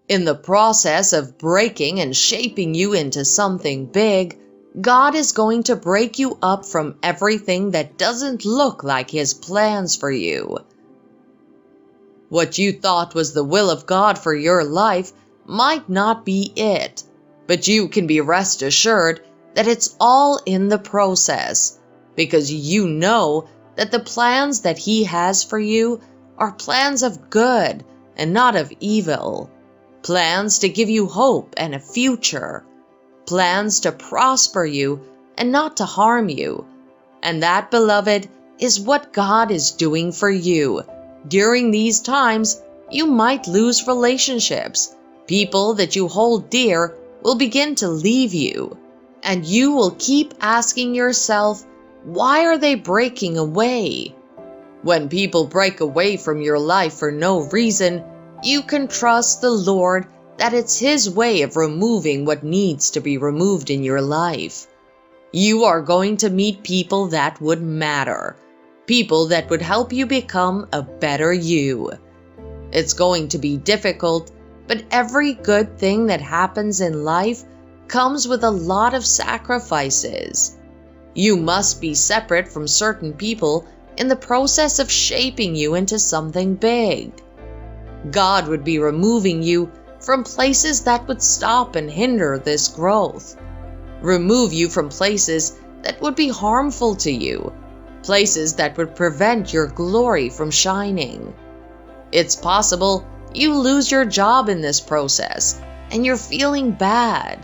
In the process of breaking and shaping you into something big, God is going to break you up from everything that doesn't look like His plans for you. What you thought was the will of God for your life might not be it, but you can be rest assured that it's all in the process, because you know that the plans that He has for you are plans of good and not of evil, plans to give you hope and a future, plans to prosper you and not to harm you. And that, beloved, is what God is doing for you. During these times, you might lose relationships. People that you hold dear will begin to leave you, and you will keep asking yourself, why are they breaking away? When people break away from your life for no reason, you can trust the Lord that it's His way of removing what needs to be removed in your life. You are going to meet people that would matter, people that would help you become a better you. It's going to be difficult, but every good thing that happens in life comes with a lot of sacrifices. You must be separate from certain people in the process of shaping you into something big. God would be removing you from places that would stop and hinder this growth. Remove you from places that would be harmful to you, places that would prevent your glory from shining. It's possible you lose your job in this process and you're feeling bad.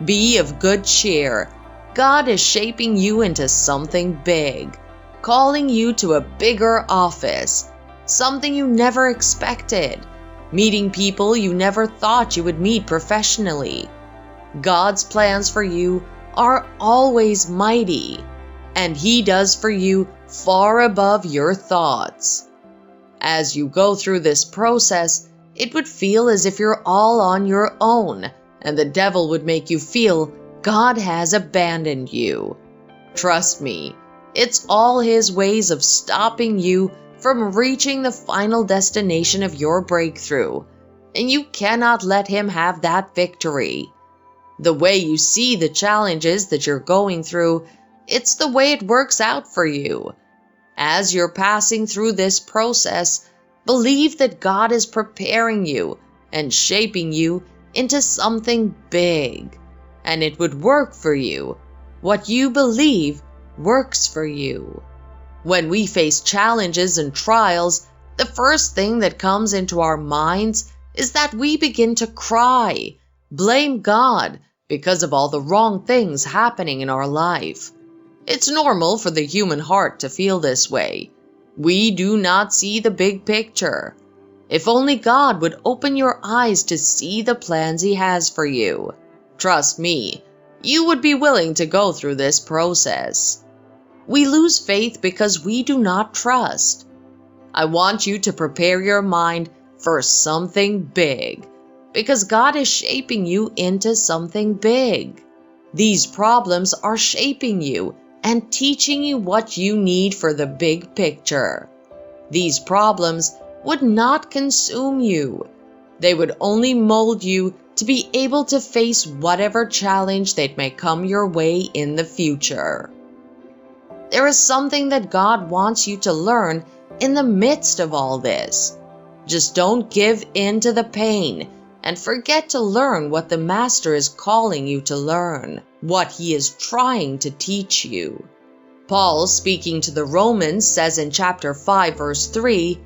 Be of good cheer. God is shaping you into something big, calling you to a bigger office, something you never expected, meeting people you never thought you would meet professionally. God's plans for you are always mighty, and He does for you far above your thoughts. As you go through this process, it would feel as if you're all on your own, and the devil would make you feel God has abandoned you. Trust me, it's all his ways of stopping you from reaching the final destination of your breakthrough, and you cannot let him have that victory. The way you see the challenges that you're going through, it's the way it works out for you. As you're passing through this process, believe that God is preparing you and shaping you into something big, and it would work for you. What you believe works for you. When we face challenges and trials, the first thing that comes into our minds is that we begin to cry, blame God because of all the wrong things happening in our life. It's normal for the human heart to feel this way. We do not see the big picture. If only God would open your eyes to see the plans He has for you. Trust me, you would be willing to go through this process. We lose faith because we do not trust. I want you to prepare your mind for something big, because God is shaping you into something big. These problems are shaping you and teaching you what you need for the big picture. These problems would not consume you. They would only mold you to be able to face whatever challenge that may come your way in the future. There is something that God wants you to learn in the midst of all this. Just don't give in to the pain and forget to learn what the Master is calling you to learn, what He is trying to teach you. Paul, speaking to the Romans, says in chapter 5, verse 3,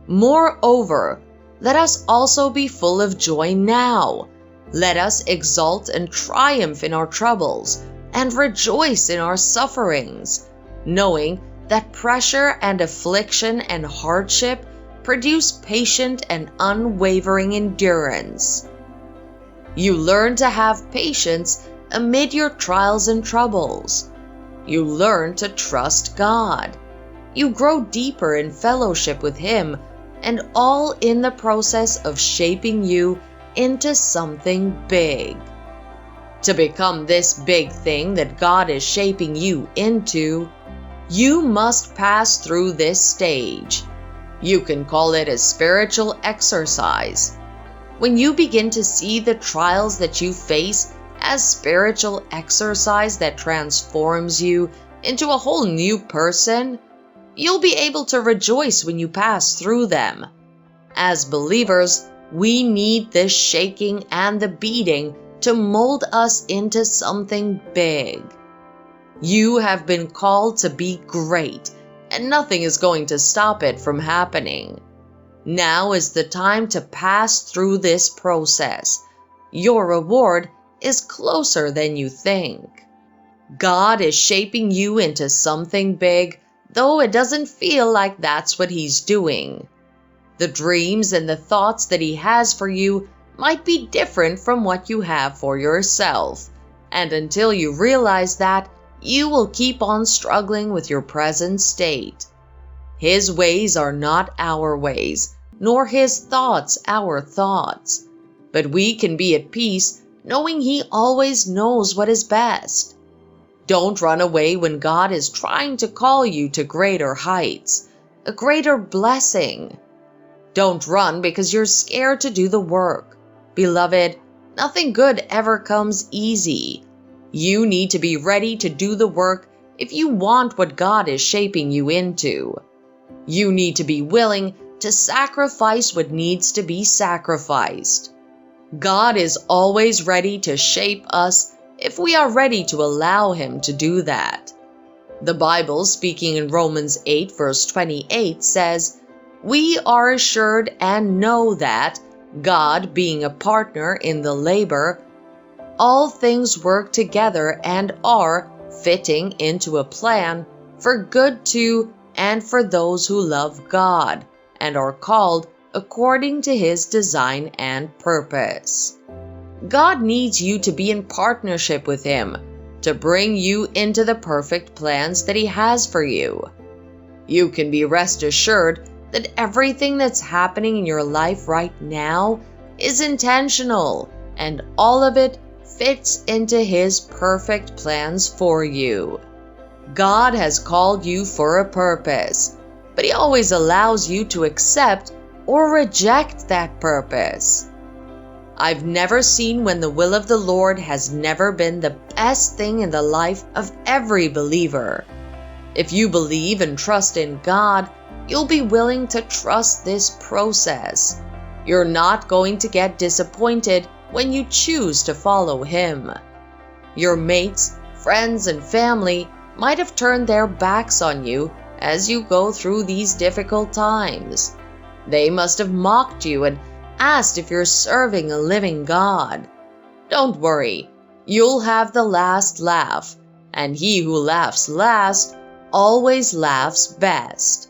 "Moreover, let us also be full of joy now. Let us exult and triumph in our troubles, and rejoice in our sufferings, knowing that pressure and affliction and hardship produce patient and unwavering endurance." You learn to have patience amid your trials and troubles. You learn to trust God. You grow deeper in fellowship with Him, and all in the process of shaping you into something big. To become this big thing that God is shaping you into, you must pass through this stage. You can call it a spiritual exercise. When you begin to see the trials that you face as spiritual exercise that transforms you into a whole new person, you'll be able to rejoice when you pass through them. As believers, we need this shaking and the beating to mold us into something big. You have been called to be great, and nothing is going to stop it from happening. Now is the time to pass through this process. Your reward is closer than you think. God is shaping you into something big, though it doesn't feel like that's what He's doing. The dreams and the thoughts that He has for you might be different from what you have for yourself, and until you realize that, you will keep on struggling with your present state. His ways are not our ways, nor His thoughts our thoughts. But we can be at peace knowing He always knows what is best. Don't run away when God is trying to call you to greater heights, a greater blessing. Don't run because you're scared to do the work. Beloved, nothing good ever comes easy. You need to be ready to do the work if you want what God is shaping you into. You need to be willing to sacrifice what needs to be sacrificed. God is always ready to shape us if we are ready to allow Him to do that. The Bible, speaking in Romans 8 verse 28, says, "We are assured and know that, God being a partner in the labor, all things work together and are fitting into a plan for good to and for those who love God and are called according to His design and purpose." God needs you to be in partnership with Him to bring you into the perfect plans that He has for you. You can be rest assured that everything that's happening in your life right now is intentional, and all of it fits into His perfect plans for you. God has called you for a purpose, but He always allows you to accept or reject that purpose. I've never seen when the will of the Lord has never been the best thing in the life of every believer. If you believe and trust in God, you'll be willing to trust this process. You're not going to get disappointed when you choose to follow Him. Your mates, friends, and family might have turned their backs on you as you go through these difficult times. They must have mocked you and asked if you're serving a living God. Don't worry, you'll have the last laugh, and he who laughs last always laughs best.